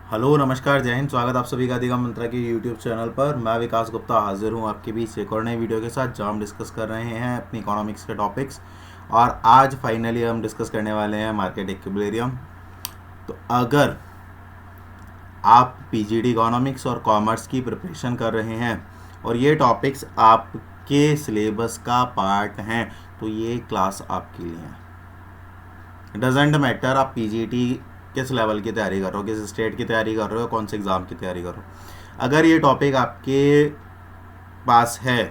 Hello नमस्कार जय हिंद। स्वागत आप सभी का दिगम मंत्रा के यूट्यूब चैनल पर। मैं विकास गुप्ता हाजिर हूँ आपके बीच एक और नई वीडियो के साथ, जहाँ हम डिस्कस कर रहे हैं अपनी इकोनॉमिक्स के टॉपिक्स। और आज फाइनली हम डिस्कस करने वाले हैं मार्केट इक्विलिब्रियम। तो अगर आप पीजीडी इकोनॉमिक्स और कॉमर्स की प्रिपरेशन कर रहे हैं और ये टॉपिक्स आपके सिलेबस का पार्ट हैं, तो ये क्लास आपके लिए है। डजेंट मैटर आप पीजीटी किस लेवल की तैयारी कर रहे हो, किस स्टेट की तैयारी कर रहे हो, कौन से एग्ज़ाम की तैयारी कर रहे हो। अगर ये टॉपिक आपके पास है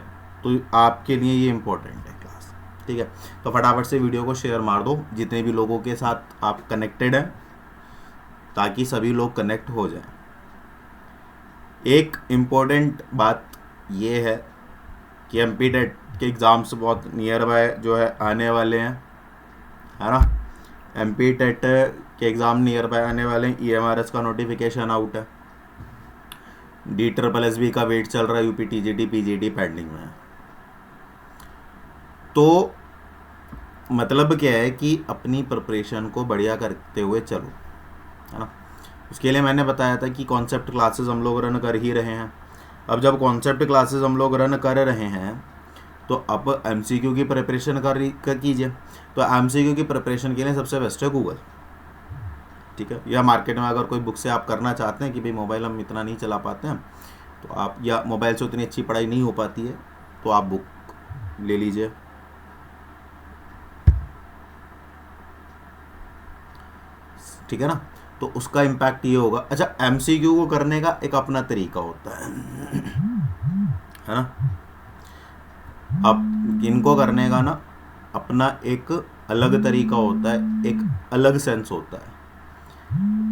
तो आपके लिए ये इम्पोर्टेंट है क्लास। ठीक है, तो फटाफट से वीडियो को शेयर मार दो जितने भी लोगों के साथ आप कनेक्टेड हैं, ताकि सभी लोग कनेक्ट हो जाएं। एक इम्पोर्टेंट बात ये है कि एमपी टेट के एग्ज़ाम्स बहुत नियर बाय जो है आने वाले हैं, है ना। एमपी टेट के एग्ज़ाम नियर बाय आने वाले हैं। ईएमआरएस का नोटिफिकेशन आउट है। DSSB का वेट चल रहा है। यूपी टीजीटी पीजीटी पेंडिंग में है। तो मतलब क्या है कि अपनी प्रिपरेशन को बढ़िया करते हुए चलो, है ना। उसके लिए मैंने बताया था कि कॉन्सेप्ट क्लासेस हम लोग रन कर ही रहे हैं। अब जब कॉन्सेप्ट क्लासेस हम लोग रन कर रहे हैं तो अब एमसीक्यू की प्रिपरेशन कर कीजिए। तो एमसीक्यू की प्रिपरेशन के लिए सबसे बेस्ट है गूगल। ठीक है, या मार्केट में अगर कोई बुक से आप करना चाहते हैं कि भाई मोबाइल हम इतना नहीं चला पाते हैं, तो आप, या मोबाइल से उतनी अच्छी पढ़ाई नहीं हो पाती है, तो आप बुक ले लीजिए। ठीक है ना। तो उसका इम्पैक्ट ये होगा। अच्छा, एमसीक्यू को करने का एक अपना तरीका होता है ना। अब इनको करने का ना अपना एक अलग तरीका होता है, एक अलग सेंस होता है।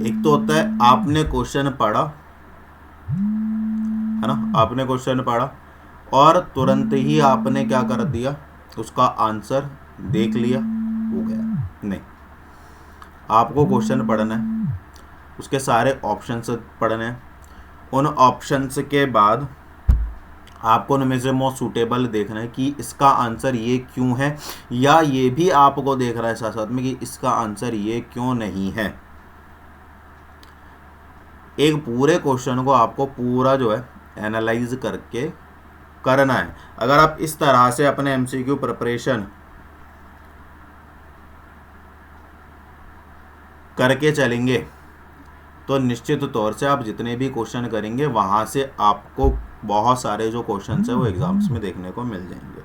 एक तो होता है आपने क्वेश्चन पढ़ा, है ना, आपने क्वेश्चन पढ़ा और तुरंत ही आपने क्या कर दिया, उसका आंसर देख लिया, हो गया। नहीं, आपको क्वेश्चन पढ़ना है, उसके सारे ऑप्शंस पढ़ने हैं। उन ऑप्शंस के बाद आपको उनमें से मोस्ट सूटेबल देखना है कि इसका आंसर ये क्यों है, या ये भी आपको देखना है साथ साथ में कि इसका आंसर ये क्यों नहीं है। एक पूरे क्वेश्चन को आपको पूरा जो है एनालाइज करके करना है। अगर आप इस तरह से अपने एमसीक्यू प्रिपरेशन करके चलेंगे तो निश्चित तौर से आप जितने भी क्वेश्चन करेंगे वहाँ से आपको बहुत सारे जो क्वेश्चन है वो एग्जाम्स में देखने को मिल जाएंगे।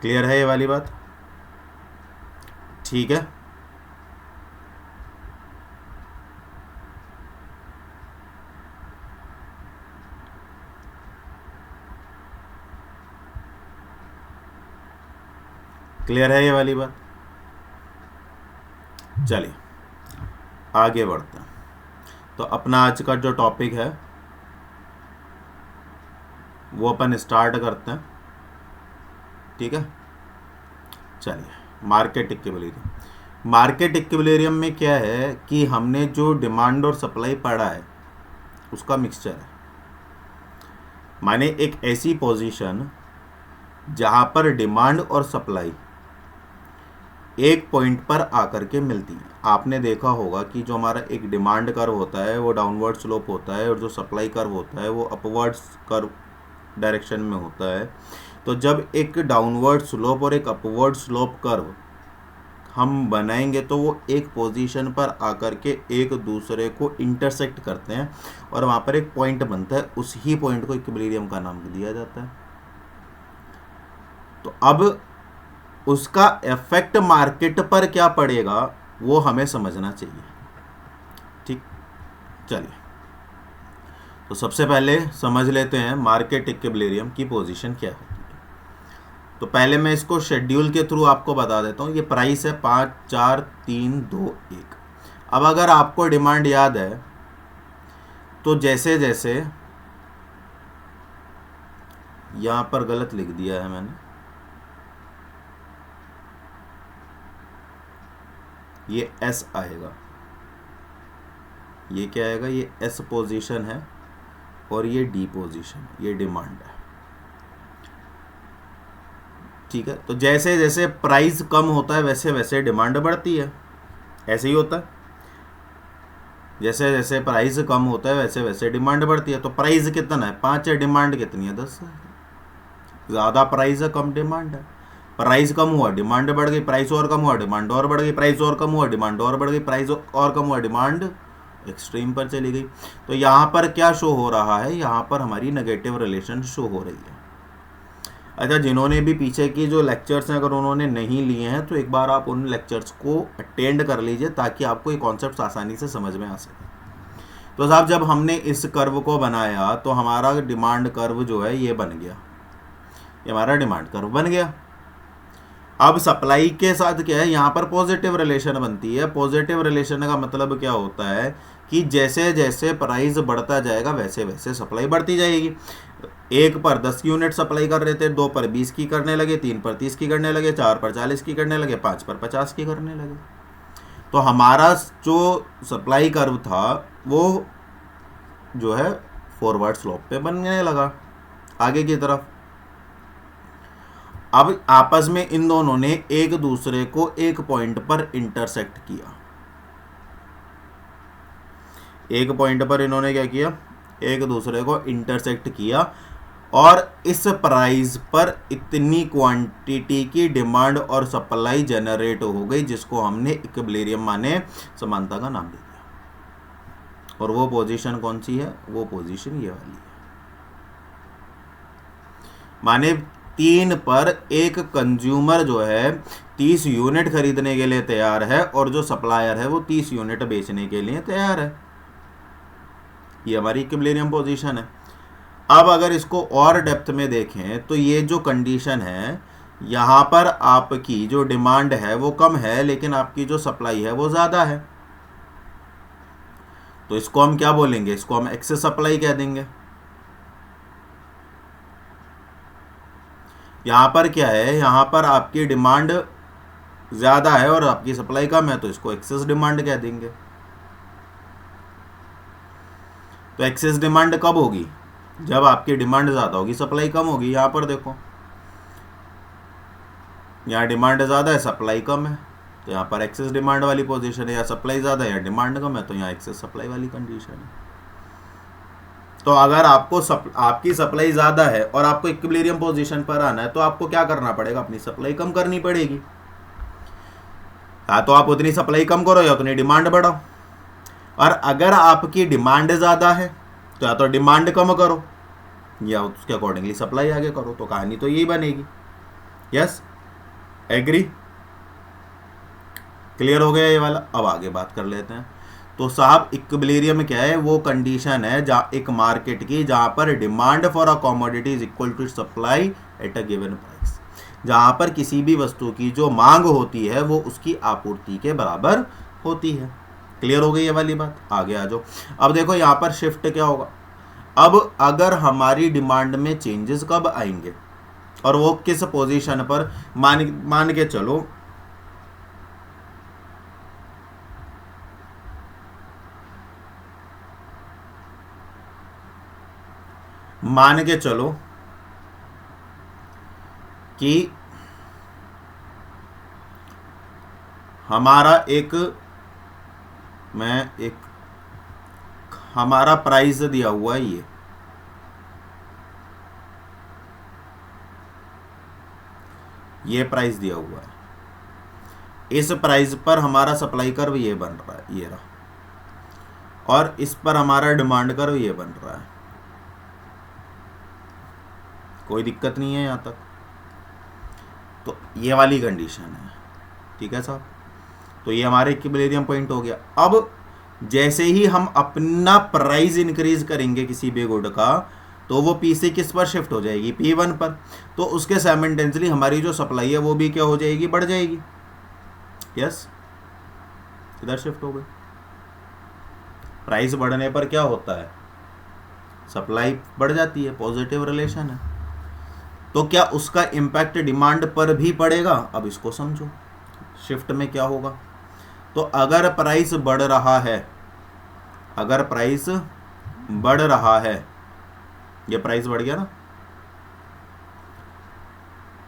क्लियर है ये वाली बात? ठीक है, क्लियर है ये वाली बात। चलिए आगे बढ़ते हैं। तो अपना आज का जो टॉपिक है वो अपन स्टार्ट करते हैं। ठीक है, चलिए। Market equilibrium. मार्केट इक्विलिब्रियम में क्या है कि हमने जो डिमांड और सप्लाई पढ़ा है उसका मिक्सचर है। माने एक ऐसी पोजीशन जहां पर डिमांड और सप्लाई एक पॉइंट पर आकर के मिलती है। आपने देखा होगा कि जो हमारा एक डिमांड कर्व होता है वो डाउनवर्ड स्लोप होता है, और जो सप्लाई कर्व होता है वो अपवर्ड कर्व डायरेक्शन में होता है। तो जब एक डाउनवर्ड स्लोप और एक अपवर्ड स्लोप कर्व हम बनाएंगे तो वो एक पोजीशन पर आकर के एक दूसरे को इंटरसेक्ट करते हैं और वहाँ पर एक पॉइंट बनता है। उस ही पॉइंट को इक्विलिब्रियम का नाम दिया जाता है। तो अब उसका इफेक्ट मार्केट पर क्या पड़ेगा वो हमें समझना चाहिए। ठीक, चलिए। तो सबसे पहले समझ लेते हैं मार्केट इक्विलिब्रियम की पोजीशन क्या होती है। तो पहले मैं इसको शेड्यूल के थ्रू आपको बता देता हूँ। ये प्राइस है 5 4 3 2 1। अब अगर आपको डिमांड याद है तो जैसे जैसे यहाँ पर गलत लिख दिया है मैंने, ये एस आएगा, ये क्या आएगा, ये एस पोजीशन है और ये डी पोजीशन है, ये डिमांड है। ठीक है, तो जैसे जैसे प्राइस कम होता है वैसे वैसे डिमांड बढ़ती है, ऐसे ही होता है। जैसे जैसे प्राइस कम होता है वैसे वैसे डिमांड बढ़ती है। तो प्राइस कितना है 5 है, डिमांड कितनी है 10 है। ज़्यादा प्राइस है कम डिमांड है। प्राइस कम हुआ डिमांड बढ़ गई, प्राइस और कम हुआ डिमांड और बढ़ गई, प्राइस और कम हुआ डिमांड और बढ़ गई, प्राइस और कम हुआ डिमांड एक्सट्रीम पर चली गई। तो यहाँ पर क्या शो हो रहा है, यहाँ पर हमारी नेगेटिव रिलेशन शो हो रही है। अच्छा, जिन्होंने भी पीछे की जो लेक्चर्स हैं अगर उन्होंने नहीं लिए हैं तो एक बार आप उन लेक्चर्स को अटेंड कर लीजिए ताकि आपको ये कॉन्सेप्ट आसानी से समझ में आ सके। तो साहब जब हमने इस कर्व को बनाया तो हमारा डिमांड कर्व जो है ये बन गया, ये हमारा डिमांड कर्व बन गया। अब सप्लाई के साथ क्या है, यहाँ पर पॉजिटिव रिलेशन बनती है। पॉजिटिव रिलेशन का मतलब क्या होता है कि जैसे जैसे प्राइस बढ़ता जाएगा वैसे वैसे सप्लाई बढ़ती जाएगी। 1 पर 10 यूनिट सप्लाई कर रहे थे, 2 पर 20 की करने लगे, 3 पर 30 की करने लगे, 4 पर 40 की करने लगे, 5 पर 50 की करने लगे। तो हमारा जो सप्लाई कर्व था वो जो है फॉरवर्ड स्लोप पे बनने लगा आगे की तरफ। अब आपस में इन दोनों ने एक दूसरे को एक पॉइंट पर इंटरसेक्ट किया। एक पॉइंट पर इन्होंने क्या किया, एक दूसरे को इंटरसेक्ट किया और इस प्राइस पर इतनी क्वांटिटी की डिमांड और सप्लाई जनरेट हो गई जिसको हमने इक्विलिब्रियम माने समानता का नाम दे दिया। और वो पोजीशन कौन सी है, वो पोजीशन ये वाली है। माने 3 पर एक कंज्यूमर जो है 30 यूनिट खरीदने के लिए तैयार है और जो सप्लायर है वो 30 यूनिट बेचने के लिए तैयार है। ये हमारी इक्विलिब्रियम पोजीशन है। अब अगर इसको और डेप्थ में देखें तो ये जो कंडीशन है, यहाँ पर आपकी जो डिमांड है वो कम है लेकिन आपकी जो सप्लाई है वो ज़्यादा है। तो इसको हम क्या बोलेंगे, इसको हम एक्सेस सप्लाई कह देंगे। यहाँ पर क्या है, यहाँ पर आपकी डिमांड ज़्यादा है और आपकी सप्लाई कम है तो इसको एक्सेस डिमांड कह देंगे। तो एक्सेस डिमांड कब होगी, जब आपकी डिमांड ज़्यादा होगी सप्लाई कम होगी। यहाँ पर देखो, यहाँ डिमांड ज़्यादा है सप्लाई कम है तो यहाँ पर एक्सेस डिमांड वाली पोजीशन है। या सप्लाई ज़्यादा है या डिमांड कम है तो यहाँ एक्सेस सप्लाई वाली कंडीशन है। तो अगर आपको आपकी सप्लाई ज़्यादा है और आपको इक्विलिब्रियम पोजीशन पर आना है तो आपको क्या करना पड़ेगा, अपनी सप्लाई कम करनी पड़ेगी। या तो आप उतनी सप्लाई कम करो या उतनी डिमांड बढ़ाओ। और अगर आपकी डिमांड ज़्यादा है तो या तो डिमांड कम करो या उसके अकॉर्डिंगली सप्लाई आगे करो। तो कहानी तो यही बनेगी। यस, एग्री, क्लियर हो गया ये वाला। अब आगे बात कर लेते हैं। तो साहब इक्विलिब्रियम क्या है, वो कंडीशन है जहाँ एक मार्केट की जहाँ पर demand for a commodity is equal to supply at a given price. जहाँ पर किसी भी वस्तु की जो मांग होती है वो उसकी आपूर्ति के बराबर होती है। क्लियर हो गई ये वाली बात। आगे आ जाओ। अब देखो यहाँ पर शिफ्ट क्या होगा। अब अगर हमारी डिमांड में चेंजेस कब आएंगे और वो किस पोजीशन पर, मान के चलो मान के चलो कि हमारा हमारा प्राइस दिया हुआ है, ये प्राइस दिया हुआ है। इस प्राइस पर हमारा सप्लाई कर्व ये बन रहा है, ये रहा, और इस पर हमारा डिमांड कर्व ये बन रहा है। कोई दिक्कत नहीं है यहाँ तक। तो ये वाली कंडीशन है, ठीक है साहब। तो ये हमारे इक्विलिब्रियम पॉइंट हो गया। अब जैसे ही हम अपना प्राइस इंक्रीज करेंगे किसी भी गुड का तो वो पी से किस पर शिफ्ट हो जाएगी, P1 पर। तो उसके साइमल्टेनियसली हमारी जो सप्लाई है वो भी क्या हो जाएगी, बढ़ जाएगी। यस, इधर शिफ्ट हो गई। प्राइस बढ़ने पर क्या होता है, सप्लाई बढ़ जाती है, पॉजिटिव रिलेशन है। तो क्या उसका इम्पैक्ट डिमांड पर भी पड़ेगा। अब इसको समझो, शिफ्ट में क्या होगा। तो अगर प्राइस बढ़ रहा है, अगर प्राइस बढ़ रहा है, ये प्राइस बढ़ गया ना,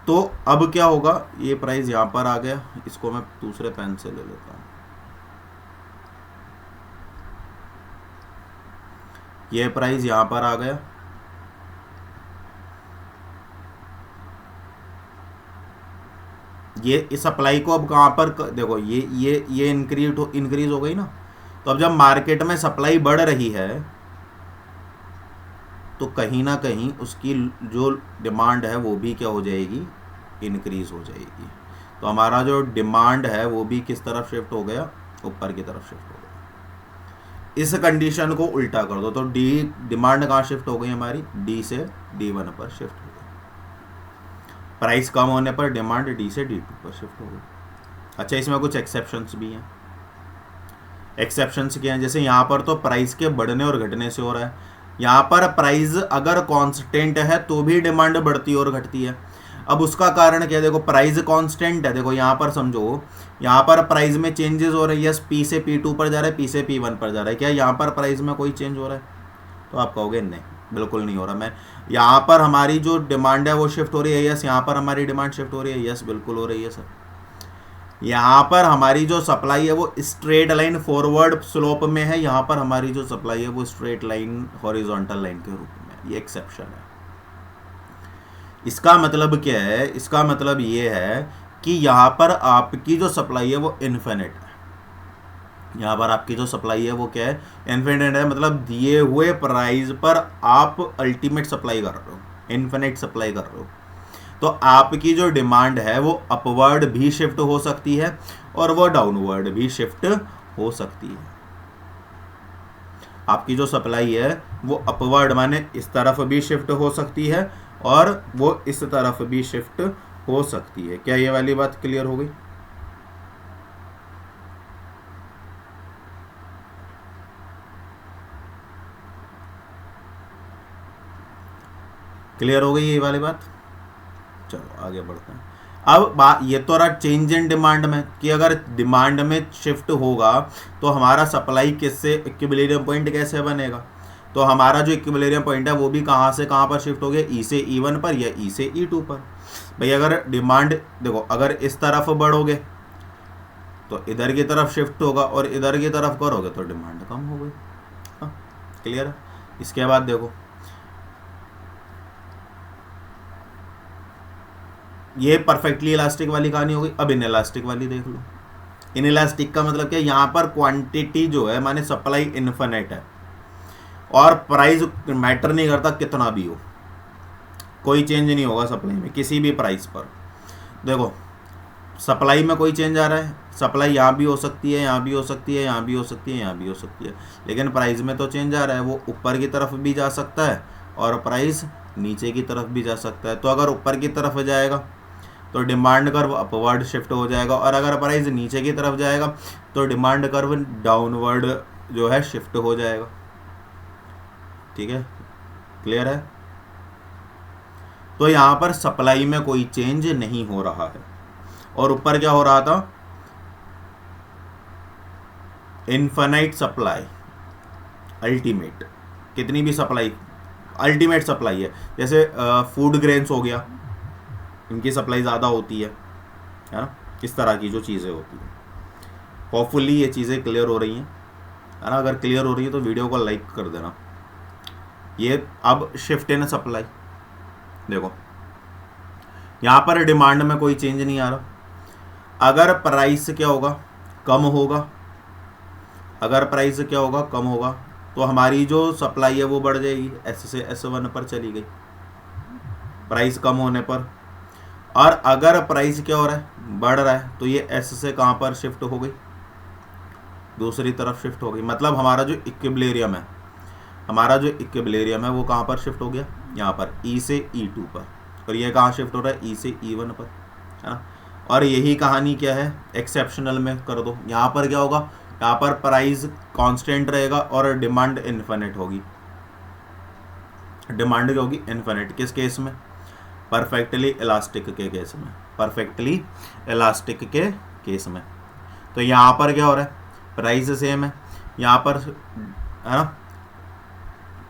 तो अब क्या होगा, ये प्राइस यहाँ पर आ गया, इसको मैं दूसरे पेन से ले लेता हूँ, ये प्राइस यहाँ पर आ गया, ये इस सप्लाई को अब कहाँ पर देखो, ये इंक्रीज हो गई ना। तो अब जब मार्केट में सप्लाई बढ़ रही है तो कहीं ना कहीं उसकी जो डिमांड है वो भी क्या हो जाएगी, इंक्रीज हो जाएगी। तो हमारा जो डिमांड है वो भी किस तरफ शिफ्ट हो गया, ऊपर की तरफ शिफ्ट हो गया। इस कंडीशन को उल्टा कर दो तो डिमांड कहाँ शिफ्ट हो गई हमारी, डी से D1 पर शिफ्ट हो गई। प्राइस कम होने पर डिमांड डी से D2 पर शिफ्ट हो गई। अच्छा, इसमें कुछ एक्सेप्शंस भी हैं। एक्सेप्शंस क्या हैं, जैसे यहाँ पर तो प्राइस के बढ़ने और घटने से हो रहा है, यहाँ पर प्राइस अगर कांस्टेंट है तो भी डिमांड बढ़ती और घटती है। अब उसका कारण क्या है, देखो प्राइस कांस्टेंट है, देखो यहाँ पर समझो, यहाँ पर प्राइस में चेंजेस हो रही है, पी से P2 पर जा रहा है, पी से P1 पर जा रहा है, क्या यहाँ पर प्राइस में कोई चेंज हो रहा है? तो आप कहोगे नहीं, बिल्कुल नहीं हो रहा। मैं यहाँ पर हमारी जो डिमांड है वो शिफ्ट हो रही है, यस। यहाँ पर हमारी डिमांड शिफ्ट हो रही है, यस, बिल्कुल हो रही है सर। यहाँ पर हमारी जो सप्लाई है वो स्ट्रेट लाइन फॉरवर्ड स्लोप में है, यहाँ पर हमारी जो सप्लाई है वो स्ट्रेट लाइन हॉरिजॉन्टल लाइन के रूप में। ये एक्सेप्शन है। इसका मतलब क्या है, इसका मतलब ये है कि यहाँ पर आपकी जो सप्लाई है वो इन्फिनिट है। यहाँ पर आपकी जो सप्लाई है वो क्या है, इन्फिनिट है। मतलब दिए हुए प्राइस पर आप अल्टीमेट सप्लाई कर रहे हो, इन्फिनिट सप्लाई कर रहे हो। तो आपकी जो डिमांड है वो अपवर्ड भी शिफ्ट हो सकती है और वो डाउनवर्ड भी शिफ्ट हो सकती है। आपकी जो सप्लाई है वो अपवर्ड माने इस तरफ भी शिफ्ट हो सकती है और वो इस तरफ भी शिफ्ट हो सकती है। क्या ये वाली बात क्लियर हो गई? क्लियर हो गई ये वाली बात? चलो आगे बढ़ते हैं। अब बात ये तो रहा चेंज इन डिमांड में, कि अगर डिमांड में शिफ्ट होगा तो हमारा सप्लाई किससे इक्विलिब्रियम पॉइंट कैसे बनेगा। तो हमारा जो इक्विलिब्रियम पॉइंट है वो भी कहाँ से कहाँ पर शिफ्ट हो गया, ई से E1 पर या ई से E2 पर। भाई अगर डिमांड देखो, अगर इस तरफ बढ़ोगे तो इधर की तरफ शिफ्ट होगा और इधर की तरफ करोगे तो डिमांड कम हो गई। हाँ, क्लियर है। इसके बाद देखो, ये परफेक्टली इलास्टिक वाली कहानी हो गई। अब इन इलास्टिक वाली देख लो। इन इलास्टिक का मतलब क्या, यहाँ पर क्वांटिटी जो है माने सप्लाई इन्फिनिट है और प्राइस मैटर नहीं करता कितना भी हो, कोई चेंज नहीं होगा सप्लाई में किसी भी प्राइस पर। देखो सप्लाई में कोई चेंज आ रहा है, सप्लाई यहाँ भी हो सकती है, यहाँ भी हो सकती है, यहाँ भी हो सकती है, यहाँ भी हो सकती है, लेकिन प्राइस में तो चेंज आ रहा है। वो ऊपर की तरफ भी जा सकता है और प्राइस नीचे की तरफ भी जा सकता है। तो अगर ऊपर की तरफ जाएगा तो डिमांड कर्व अपवर्ड शिफ्ट हो जाएगा और अगर प्राइस नीचे की तरफ जाएगा तो डिमांड कर्व डाउनवर्ड जो है शिफ्ट हो जाएगा। ठीक है, क्लियर है। तो यहाँ पर सप्लाई में कोई चेंज नहीं हो रहा है और ऊपर क्या हो रहा था, इनफाइनाइट सप्लाई, अल्टीमेट, कितनी भी सप्लाई अल्टीमेट सप्लाई है। जैसे फूड ग्रेन्स हो गया, इनकी सप्लाई ज़्यादा होती है ना, इस तरह की जो चीज़ें होती हैं। होपफुली ये चीज़ें क्लियर हो रही हैं, है ना। अगर क्लियर हो रही है तो वीडियो को लाइक कर देना। ये अब शिफ्ट इन सप्लाई, देखो यहाँ पर डिमांड में कोई चेंज नहीं आ रहा। अगर प्राइस क्या होगा, कम होगा, अगर प्राइस क्या होगा, कम होगा, तो हमारी जो सप्लाई है वो बढ़ जाएगी, S से S1 पर चली गई प्राइस कम होने पर। और अगर प्राइस क्या हो रहा है, बढ़ रहा है, तो ये S से कहाँ पर शिफ्ट हो गई, दूसरी तरफ शिफ्ट हो गई। मतलब हमारा जो इक्विलिब्रियम है, हमारा जो इक्विलिब्रियम है वो कहाँ पर शिफ्ट हो गया, यहाँ पर E से E2 पर, और ये कहाँ शिफ्ट हो रहा है, E से E1 पर, है ना। और यही कहानी क्या है, एक्सेप्शनल में कर दो। यहाँ पर क्या होगा, यहाँ पर प्राइस कांस्टेंट रहेगा और डिमांड इन्फिनिट होगी। डिमांड क्या होगी, इन्फिनिट। किस केस में, परफेक्टली इलास्टिक के केस में, परफेक्टली इलास्टिक के केस में। तो यहाँ पर क्या हो रहा है, प्राइस सेम है, यहाँ पर, है ना,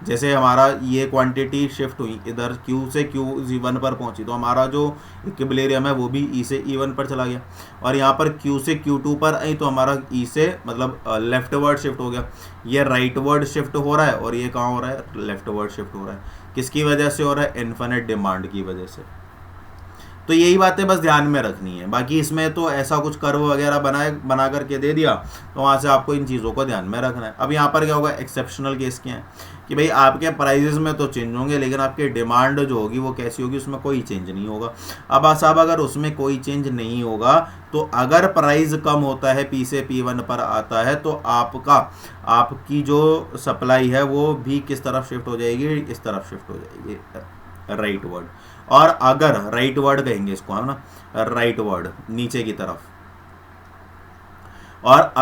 जैसे हमारा ये क्वांटिटी शिफ्ट हुई इधर Q से Q1 पर पहुंची, तो हमारा जो इक्विलिब्रियम है वो भी E से E1 पर चला गया, और यहाँ पर Q से Q2 पर आई तो हमारा E से मतलब लेफ्ट वर्ड शिफ्ट हो गया। ये राइट वर्ड शिफ्ट हो रहा है और ये कहाँ हो रहा है, लेफ्ट वर्ड शिफ्ट हो रहा है। किसकी वजह से हो रहा है, इन्फिनिट डिमांड की वजह से। तो यही बातें बस ध्यान में रखनी है, बाकी इसमें तो ऐसा कुछ कर्व वगैरह बना करके दे दिया, तो वहाँ से आपको इन चीज़ों को ध्यान में रखना है। अब यहाँ पर क्या होगा, एक्सेप्शनल केस क्या है कि भाई आपके प्राइजेस में तो चेंज होंगे लेकिन आपकी डिमांड जो होगी वो कैसी होगी, उसमें कोई चेंज नहीं होगा। अब साहब अगर उसमें कोई चेंज नहीं होगा तो अगर प्राइस कम होता है P से P1 पर आता है तो आपकी जो सप्लाई है वो भी किस तरफ शिफ्ट हो जाएगी, इस तरफ शिफ्ट हो जाएगी, राइट वर्ड। और अगर राइट वर्ड कहेंगे इसको, है ना, राइट वर्ड नीचे की तरफ। और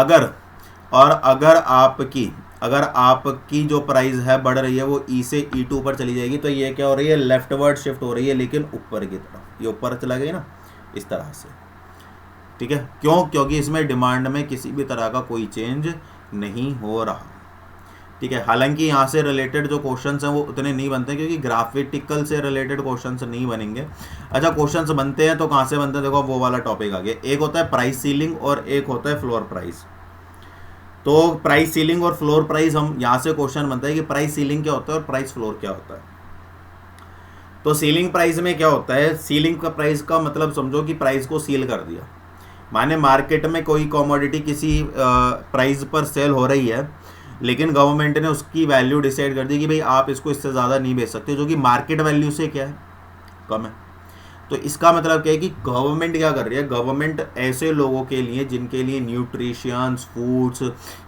अगर आपकी जो प्राइस है बढ़ रही है वो E से E2 पर चली जाएगी, तो ये क्या हो रही है, लेफ्ट वर्ड शिफ्ट हो रही है लेकिन ऊपर की तरफ, ये ऊपर चला गई ना, इस तरह से। ठीक है, क्यों, क्योंकि इसमें डिमांड में किसी भी तरह का कोई चेंज नहीं हो रहा। ठीक है, हालांकि यहाँ से रिलेटेड जो क्वेश्चंस हैं वो उतने नहीं बनते क्योंकि ग्राफिटिकल से रिलेटेड क्वेश्चंस नहीं बनेंगे। अच्छा, क्वेश्चंस बनते हैं तो कहाँ से बनते हैं, देखो वो वाला टॉपिक आ गया। एक होता है प्राइस सीलिंग और एक होता है फ्लोर प्राइस। तो प्राइस सीलिंग और फ्लोर प्राइस, हम यहाँ से क्वेश्चन बनता है कि प्राइस सीलिंग क्या होता है और प्राइस फ्लोर क्या होता है। तो सीलिंग प्राइस में क्या होता है, सीलिंग का प्राइस का मतलब समझो कि प्राइस को सील कर दिया, माने मार्केट में कोई कमोडिटी किसी प्राइस पर सेल हो रही है लेकिन गवर्नमेंट ने उसकी वैल्यू डिसाइड कर दी कि भाई आप इसको इससे ज़्यादा नहीं बेच सकते, जो कि मार्केट वैल्यू से क्या है, कम है। तो इसका मतलब क्या है कि गवर्नमेंट क्या कर रही है, गवर्नमेंट ऐसे लोगों के लिए जिनके लिए न्यूट्रिशंस, फूड्स,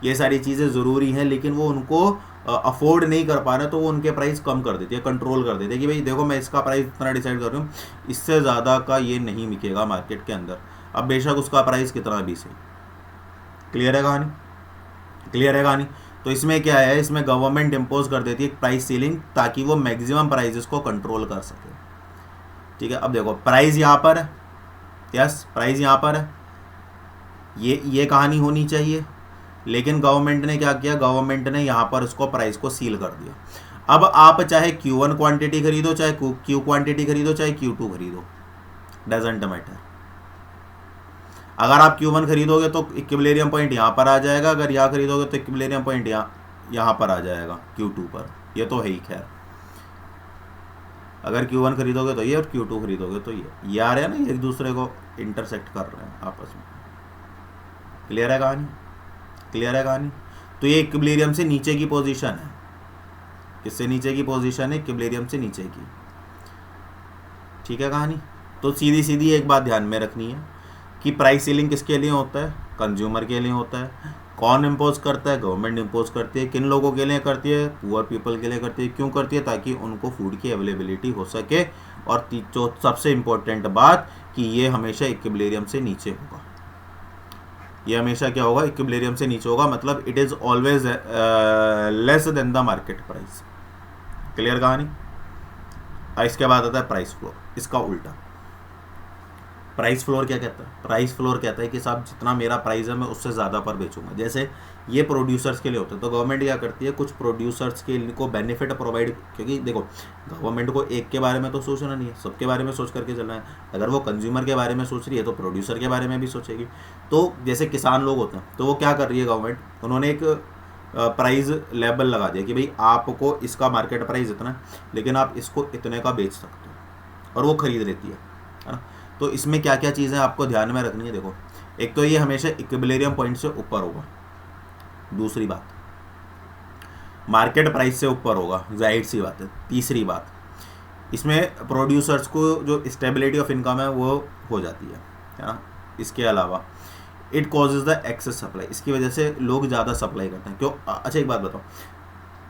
ये सारी चीज़ें ज़रूरी हैं लेकिन वो उनको अफोर्ड नहीं कर पा रहे, तो वो उनके प्राइस कम कर देती है, कंट्रोल कर देती है कि भाई देखो मैं इसका प्राइस इतना डिसाइड कर रही हूँ, इससे ज़्यादा का ये नहीं बिकेगा मार्केट के अंदर, अब बेशक उसका प्राइस कितना भी सही। क्लियर है कहानी, क्लियर है कहानी। तो इसमें क्या है, इसमें गवर्नमेंट इम्पोज कर देती है प्राइस सीलिंग ताकि वो मैक्सिमम प्राइजेस को कंट्रोल कर सके। ठीक है, अब देखो प्राइस यहाँ पर है, यस प्राइस यहाँ पर है, ये कहानी होनी चाहिए, लेकिन गवर्नमेंट ने क्या किया, गवर्नमेंट ने यहाँ पर उसको प्राइस को सील कर दिया। अब आप चाहे Q1 क्वांटिटी खरीदो, चाहे Q क्वांटिटी खरीदो, चाहे Q2 खरीदो, डजेंट मैटर। अगर आप Q1 खरीदोगे तो इक्विलिब्रियम पॉइंट यहाँ पर आ जाएगा, अगर यहाँ खरीदोगे तो इक्विलिब्रियम पॉइंट यहाँ पर आ जाएगा Q2 पर, ये तो है ही। खैर अगर Q1 खरीदोगे तो ये और Q2 खरीदोगे तो ये आ रहे हैं ना, एक दूसरे को इंटरसेक्ट कर रहे हैं आपस में। क्लियर है कहानी, क्लियर है कहानी। तो ये इक्विलिब्रियम से नीचे की पोजीशन है, इससे नीचे की पोजीशन है इक्विलिब्रियम से नीचे की। ठीक है कहानी। तो सीधी सीधी एक बात ध्यान में रखनी है कि प्राइस सीलिंग किसके लिए होता है, कंज्यूमर के लिए होता है। कौन इम्पोज करता है, गवर्नमेंट इम्पोज करती है। किन लोगों के लिए करती है, पुअर पीपल के लिए करती है। क्यों करती है, ताकि उनको फूड की अवेलेबिलिटी हो सके। और सबसे इम्पोर्टेंट बात कि ये हमेशा इक्विलिब्रियम से नीचे होगा, ये हमेशा क्या होगा, इक्विलिब्रियम से नीचे होगा, मतलब it is always less than the market price. Clear कहानी। इसके बाद आता है प्राइस फ्लोर, इसका उल्टा। प्राइस फ्लोर क्या कहता है, प्राइस फ्लोर कहता है कि साहब जितना मेरा प्राइस है मैं उससे ज़्यादा पर बेचूंगा। जैसे ये प्रोड्यूसर्स के लिए होता है, तो गवर्नमेंट क्या करती है, कुछ प्रोड्यूसर्स के को बेनिफिट प्रोवाइड, क्योंकि देखो गवर्नमेंट को एक के बारे में तो सोचना नहीं है, सबके बारे में सोच करके चलना है। अगर वो कंज्यूमर के बारे में सोच रही है तो प्रोड्यूसर के बारे में भी सोचेगी। तो जैसे किसान लोग होते हैं, तो वो क्या कर रही है गवर्नमेंट, उन्होंने एक प्राइस लेवल लगा दिया कि भाई आपको इसका मार्केट प्राइस इतना है लेकिन आप इसको इतने का बेच सकते हो, और वो खरीद लेती है ना। तो इसमें क्या क्या चीज़ें आपको ध्यान में रखनी है, देखो एक तो ये हमेशा इक्विलिब्रियम पॉइंट से ऊपर होगा, दूसरी बात मार्केट प्राइस से ऊपर होगा, जाहिर सी बात है। तीसरी बात, इसमें प्रोड्यूसर्स को जो स्टेबिलिटी ऑफ इनकम है वो हो जाती है ना। इसके अलावा it causes the excess supply, इसकी वजह से लोग ज़्यादा सप्लाई करते हैं। क्यों, अच्छा एक बात बताओ,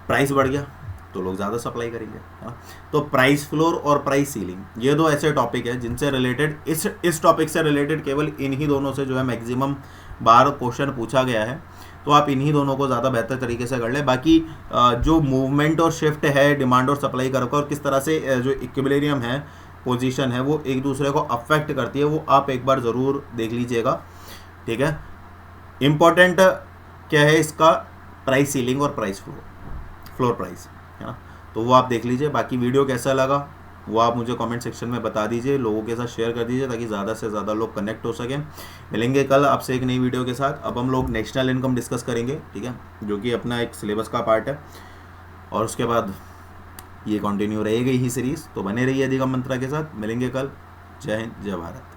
प्राइस बढ़ गया तो लोग ज़्यादा सप्लाई करेंगे, है ना। तो प्राइस फ्लोर और प्राइस सीलिंग ये दो ऐसे टॉपिक है जिनसे रिलेटेड, इस टॉपिक से रिलेटेड केवल इन्हीं दोनों से जो है मैक्सिमम बार क्वेश्चन पूछा गया है। तो आप इन्हीं दोनों को ज़्यादा बेहतर तरीके से कर लें। बाकी जो मूवमेंट और शिफ्ट है डिमांड और सप्लाई का, और किस तरह से जो इक्विलिब्रियम है, पोजीशन है, वो एक दूसरे को अफेक्ट करती है, वो आप एक बार ज़रूर देख लीजिएगा। ठीक है, इम्पॉर्टेंट क्या है इसका, प्राइस सीलिंग और प्राइस फ्लोर प्राइस। है ना। तो वो आप देख लीजिए। बाकी वीडियो कैसा लगा वो आप मुझे कमेंट सेक्शन में बता दीजिए, लोगों के साथ शेयर कर दीजिए ताकि ज़्यादा से ज़्यादा लोग कनेक्ट हो सकें। मिलेंगे कल आपसे एक नई वीडियो के साथ। अब हम लोग नेशनल इनकम डिस्कस करेंगे, ठीक है, जो कि अपना एक सिलेबस का पार्ट है, और उसके बाद ये कंटिन्यू रहेगी ही सीरीज़। तो बने रहिए अधिगम मंत्रा के साथ। मिलेंगे कल। जय हिंद, जय भारत।